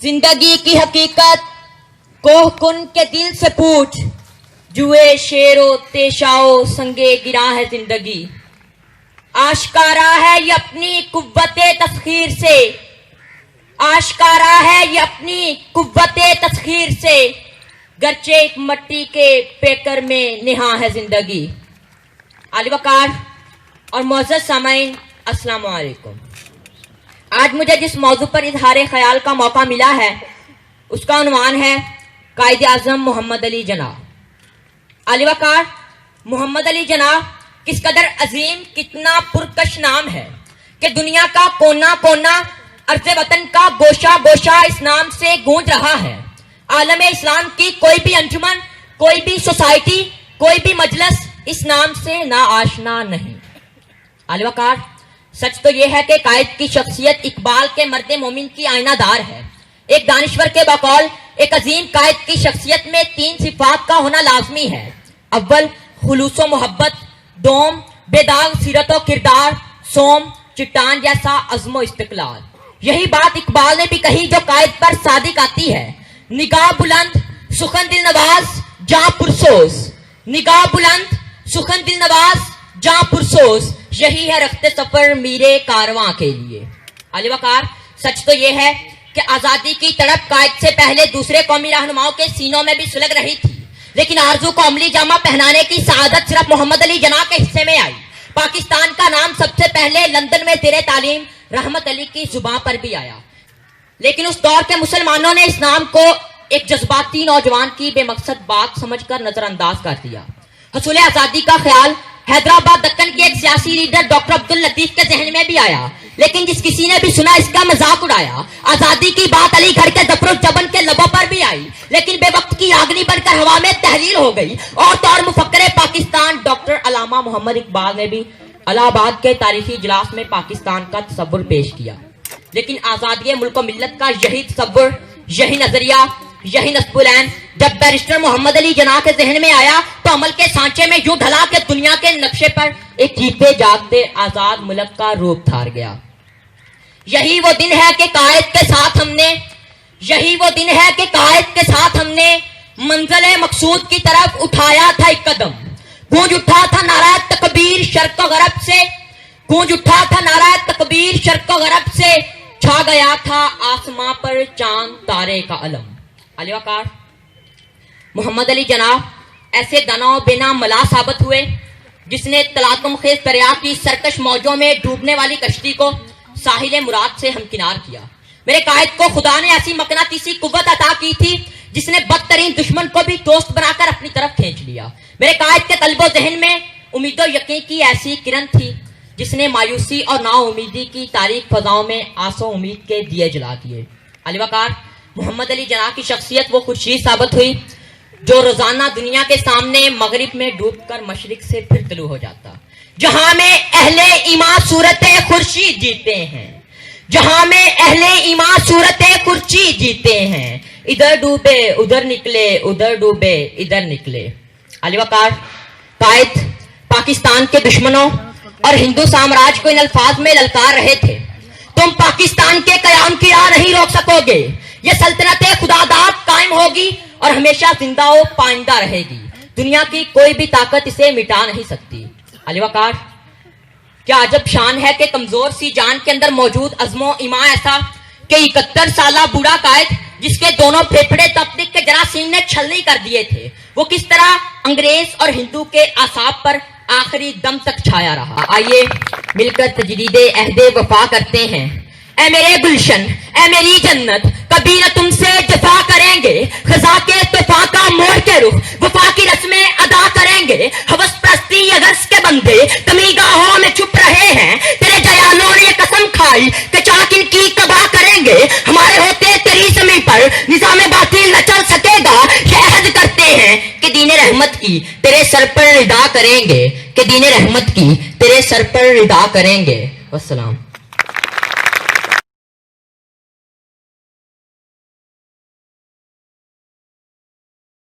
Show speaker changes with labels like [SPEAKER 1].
[SPEAKER 1] जिंदगी की हकीकत कोह कुन के दिल से पूछ, जुए शेरो तेशाओ संगे गिरा है जिंदगी। आशकारा है ये अपनी कुव्वते तस्खीर से, आशकारा है ये अपनी कुव्वते तस्खीर से, गरचे एक मट्टी के पेकर में निहा है जिंदगी। आली वकार और मोअज़्ज़ज़ सामईन, अस्सलाम वालेकुम। आज मुझे जिस मौजू पर इजहार ख्याल का मौका मिला है उसका उन्वान है कायद आज़म मोहम्मद अली जिन्नाह। आली वकार, मोहम्मद अली जिन्नाह किस कदर अजीम, कितना पुरकश नाम है कि दुनिया का कोना कोना, अर्ज़े वतन का गोशा गोशा इस नाम से गूंज रहा है। आलम इस्लाम की कोई भी अंजुमन, कोई भी सोसाइटी, कोई भी मजलिस इस नाम से ना आशना नहीं। आली वकार, सच तो यह है कि कायद की शख्सियत इकबाल के मर्द मोमिन की आईनादार है। एक दानिश्वर के बकौल एक अजीम कायद की शख्सियत में 3 सिफात का होना लाजमी है। अव्वल खुलूस व मोहब्बत, दोम बेदाग सीरत व किरदार, सोम चट्टान जैसा अज़्म व इस्तिक़लाल। यही बात इकबाल ने भी कही जो कायद पर सादिक आती है। निगाह बुलंद सुखन दिल नवाज जा पुरसोस, निगाह बुलंद सुखन दिल नवाज जा पुरसोस, यही है रखते सफर मीरे कारवां के लिए। आली वकार, सच तो यह है कि आजादी की तड़प कायद से पहले दूसरे कौमी रहनुमाओं के सीनों में भी सुलग रही थी, लेकिन आरजू को अमली जामा पहनाने की सआदत सिर्फ मोहम्मद अली जिन्नाह के हिस्से में आई। पाकिस्तान का नाम सबसे पहले लंदन में तेरे तालीम रहमत अली की जुबान पर भी आया, लेकिन उस दौर के मुसलमानों ने इस नाम को एक जज्बाती नौजवान की बेमकसद बात समझकर नजरअंदाज कर दिया। हसूल आजादी का ख्याल हैदराबाद दक्कन के एक सियासी लीडर डॉक्टर अब्दुल लतीफ के जहन में भी आया, लेकिन जिस किसी ने भी सुना इसका मजाक उड़ाया। आजादी की बात अली घर के जफरुजबन के लबों पर भी आई, लेकिन बेवक्त की आगनी बनकर हवा में तहलील हो गई। और तो और मुफक्किर पाकिस्तान डॉक्टर अल्लामा मोहम्मद इकबाल ने भी इलाहाबाद के तारीखी इजलास में पाकिस्तान का तसव्वुर पेश किया, लेकिन आजादी मुल्क और मिल्लत का यही तसव्वुर, यही नजरिया, यही नस्बुलैन जब बैरिस्टर मोहम्मद अली जिन्नाह के जहन में आया तो अमल के सांचे में यूं ढला कि दुनिया के नक्शे पर एक जीते जागते आजाद मुल्क का रूप धार गया। यही वो दिन है कि कायद के साथ हमने, यही वो दिन है कि कायद के साथ हमने मंजिल मकसूद की तरफ उठाया था एक कदम। गूंज उठा था नारा तकबीर शर्क व गरब से, गूंज उठा था नारा तकबीर शर्क व गरब से, छा गया था आसमां पर चांद तारे का अलम। आली वकार, मोहम्मद अली जिन्नाह ऐसे दाना बिना मला साबित हुए जिसने तलातुम खेज दरिया की सरकश मौजों में डूबने वाली कश्ती को साहिल मुराद से हमकिनार किया। मेरे कायद को खुदा ने ऐसी मकनातीसी कुव्वत अता की थी जिसने बदतरीन दुश्मन को भी दोस्त बनाकर अपनी तरफ खींच लिया। मेरे कायद के कल्बो जहन में उम्मीदो यकीन की ऐसी किरण थी जिसने मायूसी और नाउमीदी की तारीख फजाओं में आसो उम्मीद के दिए जला दिए। आली वकार, मोहम्मद अली जिन्नाह की शख्सियत वो खुर्शीद साबित हुई जो रोजाना दुनिया के सामने मगरिब में डूबकर मशरिक से फिर तलू हो जाता। जहां में अहले ईमान सूरत खुर्शीद जीते हैं, जहां में अहले ईमान सूरत खुर्शीद जीते हैं, इधर डूबे उधर निकले, उधर डूबे इधर निकले। आली वकार, कायद पाकिस्तान के दुश्मनों और हिंदू साम्राज्य को इन अल्फाज में ललकार रहे थे, तुम पाकिस्तान के कयाम की राह नहीं रोक सकोगे। ये सल्तनत खुदादाद कायम होगी और हमेशा जिंदा व पाइंदा रहेगी। दुनिया की कोई भी ताकत इसे मिटा नहीं सकती। आली वकार, क्या अजब शान है कि कमजोर सी जान के अंदर मौजूद अज़्मो ईमान ऐसा कि 71 साला बूढ़ा कायद जिसके दोनों फेफड़े तपदिक के जरासीम ने छलनी कर दिए थे, वो किस तरह अंग्रेज और हिंदू के आसाब पर आखिरी दम तक छाया रहा। आइए मिलकर तजदीदे अहदे वफा करते हैं। ऐ मेरे गुलशन, ऐ मेरी जन्नत, कभी न तुमसे जफा करेंगे, खजा के तूफान का मोड़ के रुख वफा की रस्में अदा करेंगे। हवस प्रस्ती अगस के बंदे तमीगाहों में छुप रहे हैं, तेरे जयानों ने कसम खाई कि चाक इनकी तबाह करेंगे। हमारे होते तेरी ज़मीन पर निज़ाम बातिल न चल सकेगा, ये अहद करते हैं कि दीन रहमत की तेरे सर पर रिदा करेंगे, कि दीन रहमत की तेरे सर पर रिदा करेंगे। वस्सलाम।